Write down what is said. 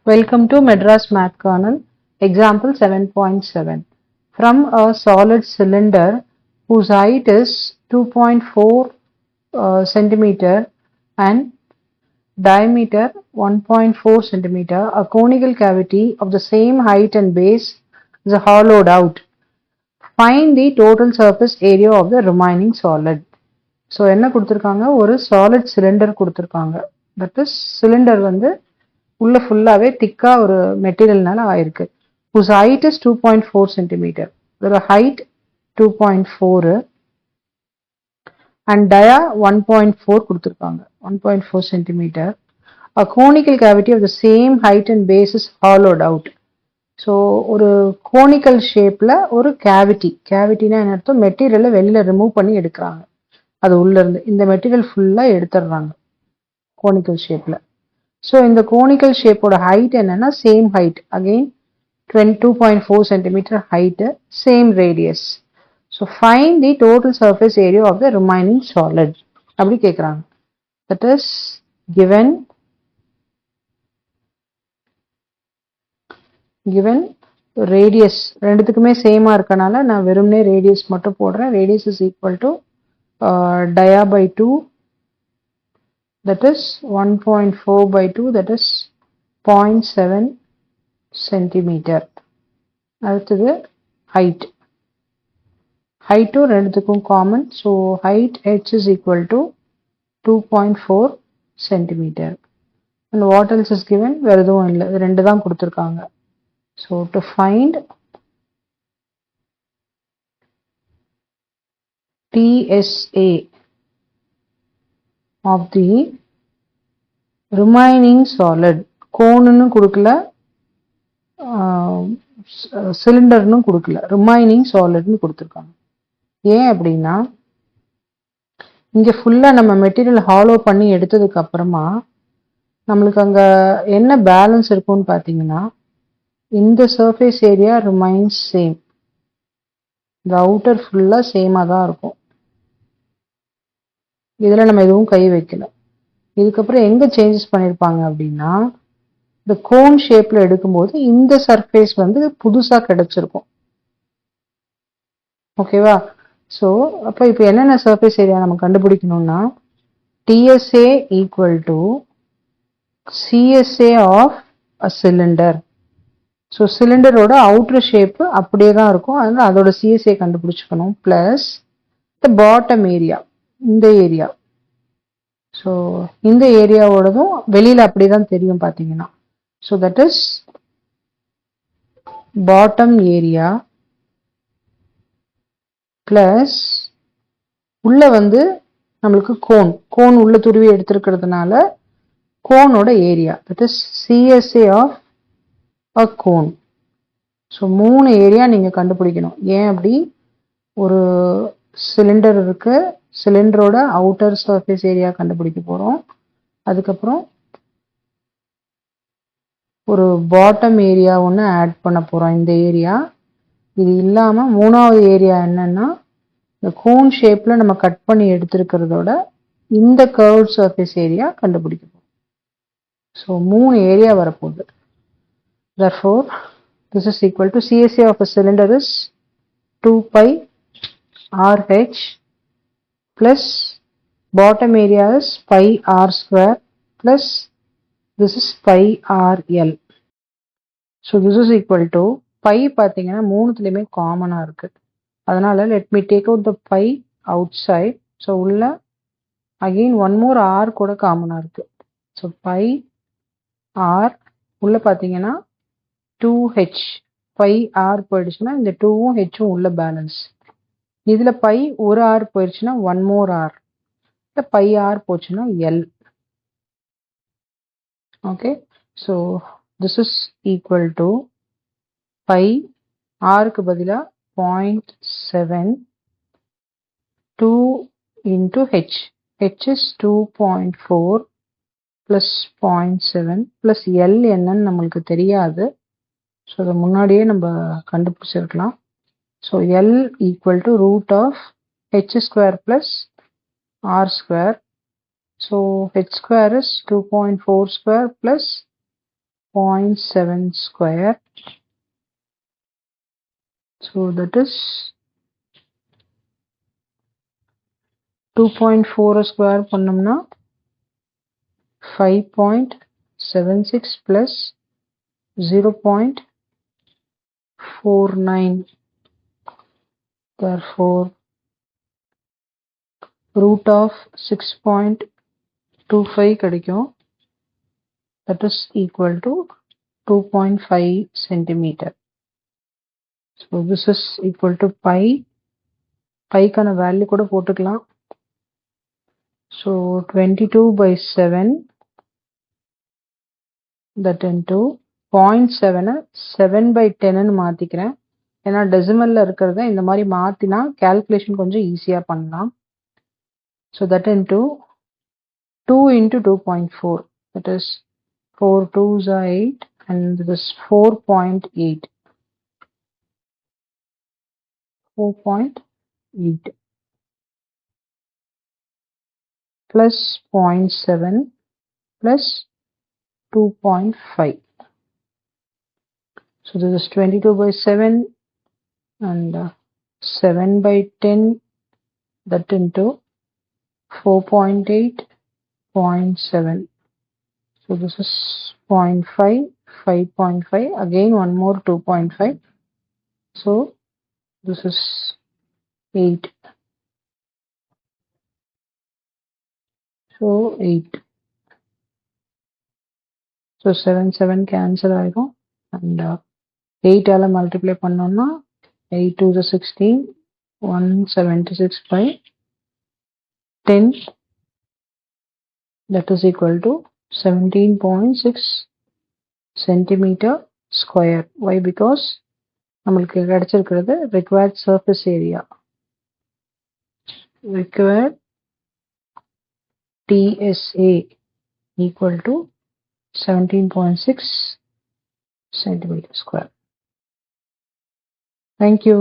Welcome to Madras Math Kernel, example 7.7. From a solid cylinder whose height is 2.4 centimeter and diameter 1.4 centimeter, a conical cavity of the same height and base is hollowed out. Find the total surface area of the remaining solid. So என்ன கொடுத்திருக்காங்க, ஒரு solid cylinder கொடுத்திருக்காங்க. That is cylinder வந்து உள்ள ஃபுல்லாவே திக்கா ஒரு மெட்டீரியல்னால ஆயிருக்கு. whose height is 2.4 centimeter. இதோட height 2.4 and dia 1.4 கொடுத்திருக்காங்க. 1.4 centimeter. A conical cavity of the same height and base is hollowed out. So ஒரு கோனிக்கல் ஷேப்ல ஒரு கேவிட்டினா என்ன அர்த்தம், மெட்டீரியலை வெளியில ரிமூவ் பண்ணி எடுக்கிறாங்க. அது உள்ள இருந்து இந்த மெட்டீரியல் ஃபுல்லா எடுத்துடுறாங்க கோனிக்கல் ஷேப்ல. ஸோ இந்த கோனிக்கல் ஷேப்போட ஹைட் என்னன்னா same height, again 2.4 centimetre height, same radius. So find the total surface area of the remaining solid அப்படி கேட்குறாங்க. தட் இஸ் given radius ரெண்டுத்துக்குமே சேமா இருக்கனால நான் வெறும்னே ரேடியஸ் மட்டும் போடுறேன். Radius is equal to dia by 2, that is 1.4 by 2, that is 0.7 centimeter. அடுத்தது height ரெண்டுத்துக்கும் common. So height h is equal to 2.4 centimeter. and what else is given? வேற எதுவும் இல்லை, இது ரெண்டு தான் கொடுத்துருக்காங்க. So to find TSA of the remaining solid, கோன்னு கொடுக்கல, சிலிண்டர்னு கொடுக்கல, ரிமைனிங் சாலிட்னு கொடுத்துருக்காங்க. ஏன் அப்படின்னா இங்க ஃபுல்லா நம்ம மெட்டீரியல் ஹாலோ பண்ணி எடுத்ததுக்கு அப்புறமா நம்மளுக்கு அங்க என்ன பேலன்ஸ் இருக்கும்னு பாத்தீங்கன்னா, இந்த சர்ஃபேஸ் ஏரியா ரிமைன்ஸ் சேம், இந்த அவுட்டர் ஃபுல்லா சேமா தான் இருக்கும். இதுல நம்ம எதுவும் கை வைக்கல. இதுக்கப்புறம் எங்க சேஞ்சஸ் பண்ணிருப்பாங்க அப்படின்னா, இந்த கோன் ஷேப்ல எடுக்கும்போது இந்த சர்ஃபேஸ் வந்து புதுசா கிடைச்சிருக்கும். ஓகேவா? ஸோ அப்போ இப்போ என்னென்ன சர்ஃபேஸ் ஏரியா நம்ம கண்டுபிடிக்கணும்னா, TSA equal to CSA of a cylinder. So சிலிண்டரோட அவுட்டர் ஷேப்பு அப்படியே தான் இருக்கும், அதனால அதோட சிஎஸ்ஏ கண்டுபிடிச்சிக்கணும். பிளஸ் த பாட்டம் ஏரியா, இந்த ஏரியா. ஸோ இந்த ஏரியாவோடதும் வெளியில அப்படிதான் தெரியும் பார்த்தீங்கன்னா. So that is bottom area plus உள்ள வந்து நம்மளுக்கு கோன் உள்ள துருவி எடுத்திருக்கிறதுனால கோனோட area, that is CSA of a cone. So 3 area நீங்க கண்டுபிடிக்கணும். ஏன் அப்படி, ஒரு சிலிண்டர் இருக்கு, சிலிண்டரோட அவுட்டர் சர்ஃபேஸ் ஏரியா கண்டுபிடிக்க போறோம். அதுக்கப்புறம் ஒரு பாட்டம் ஏரியா ஒன்று ஆட் பண்ண போறோம், இந்த ஏரியா. இது இல்லாம 3வது ஏரியா என்னன்னா, இந்த கோன் ஷேப்ல நம்ம கட் பண்ணி எடுத்திருக்கிறதோட இந்த கர்வ் சர்ஃபேஸ் ஏரியா கண்டுபிடிக்க போறோம். ஸோ 3 ஏரியா வரப்போகுது. Therefore, this is equal to CSA of a cylinder is 2 pi RH plus bottom area is pi R square plus this is pi RL. So this is equal to pi பார்த்தீங்கன்னா மூணுத்துலையுமே காமனாக இருக்கு, அதனால let me take out the pi outside. So உள்ள again one more R கூட காமனாக இருக்கு. So pi R உள்ள பார்த்தீங்கன்னா 2h, pi r போயிடுச்சுன்னா இந்த 2வும் ஹெச்சும் உள்ள பேலன்ஸ். இதுல பை ஒரு r போயிடுச்சுன்னா ஒன் மோர் r, இந்த pi r போச்சுன்னா l. Okay, so this is equal to pi ஆருக்கு பதிலா 0.7 2 into h. h is 2.4 plus 0.7 plus l என்னன்னு நம்மளுக்கு தெரியாது. ஸோ அதை முன்னாடியே நம்ம கண்டுபிடிச்சிருக்கலாம். So L equal to root of H square plus R square. So H square is 2.4 square plus 0.7 square. So that is 2.4 square பண்ணோம்னா 5.76 plus 0.49. Therefore, root of 6.25 கிடைக்கும். That is equal to 2.5 centimeter. So this is equal to pi. Pi கான value கூட போட்டுக்கலாம். So 22/7 that into 0.7 7/10 ன்னு மாத்திக்கிறேன். ஏன்னா டெசிமல்ல இருக்கிறத இந்த மாதிரி மாத்தினா கால்குலேஷன் கொஞ்சம் ஈஸியா பண்ணலாம். So that into 2 into 2.4, that is 4 2s are 8 and this 4.8 plus 0.7 plus 2.5. So this is 22/7 and 7/10, that into 4.8, 0.7. So this is 0.5, 5.5, again one more 2.5. So this is 8. So 8. So 7 cancel ஆயிடும் and 8 ஆல multiply பண்ணோம்னா 8 to the 16, 176/10, that is equal to 17.6 centimeter square. Why? Because நம்மளுக்கு கிடைச்சிருக்கிறது required surface area. Required TSA equal to 17.6 centimeter square. Thank you.